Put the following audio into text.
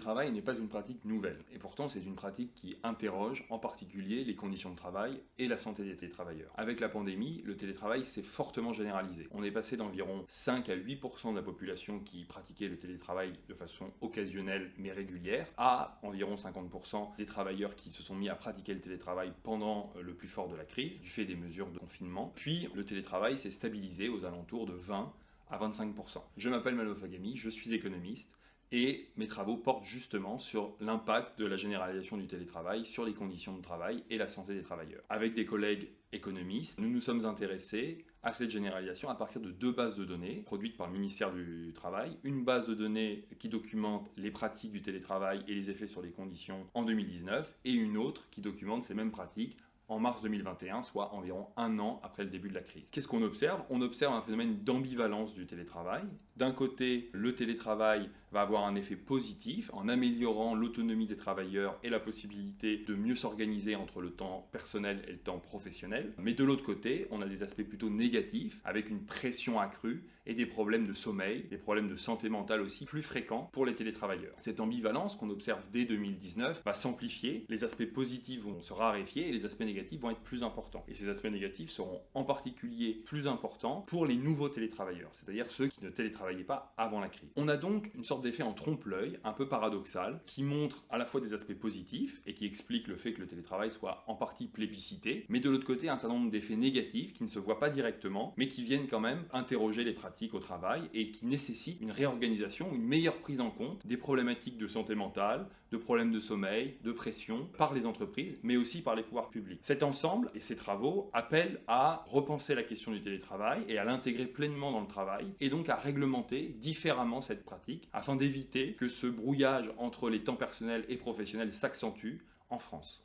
télétravail n'est pas une pratique nouvelle, et pourtant c'est une pratique qui interroge en particulier les conditions de travail et la santé des télétravailleurs. Avec la pandémie, le télétravail s'est fortement généralisé. On est passé d'environ 5 à 8% de la population qui pratiquait le télétravail de façon occasionnelle mais régulière, à environ 50% des travailleurs qui se sont mis à pratiquer le télétravail pendant le plus fort de la crise, du fait des mesures de confinement. Puis le télétravail s'est stabilisé aux alentours de 20 à 25%. Je m'appelle Mano Fagami, je suis économiste, et mes travaux portent justement sur l'impact de la généralisation du télétravail sur les conditions de travail et la santé des travailleurs. Avec des collègues économistes, nous nous sommes intéressés à cette généralisation à partir de deux bases de données produites par le ministère du Travail. Une base de données qui documente les pratiques du télétravail et les effets sur les conditions en 2019, et une autre qui documente ces mêmes pratiques en mars 2021, soit environ un an après le début de la crise. Qu'est-ce qu'on observe? On observe un phénomène d'ambivalence du télétravail. D'un côté, le télétravail va avoir un effet positif en améliorant l'autonomie des travailleurs et la possibilité de mieux s'organiser entre le temps personnel et le temps professionnel. Mais de l'autre côté, on a des aspects plutôt négatifs avec une pression accrue et des problèmes de sommeil, des problèmes de santé mentale aussi plus fréquents pour les télétravailleurs. Cette ambivalence qu'on observe dès 2019 va s'amplifier, les aspects positifs vont se raréfier et les aspects négatifs vont être plus importants. Et ces aspects négatifs seront en particulier plus importants pour les nouveaux télétravailleurs, c'est-à-dire ceux qui ne télétravaillaient pas avant la crise. On a donc une sorte d'effet en trompe-l'œil, un peu paradoxal, qui montre à la fois des aspects positifs et qui explique le fait que le télétravail soit en partie plébiscité, mais de l'autre côté un certain nombre d'effets négatifs qui ne se voient pas directement, mais qui viennent quand même interroger les pratiques au travail et qui nécessitent une réorganisation, une meilleure prise en compte des problématiques de santé mentale, de problèmes de sommeil, de pression par les entreprises, mais aussi par les pouvoirs publics. Cet ensemble et ces travaux appellent à repenser la question du télétravail et à l'intégrer pleinement dans le travail, et donc à réglementer différemment cette pratique afin d'éviter que ce brouillage entre les temps personnels et professionnels s'accentue en France.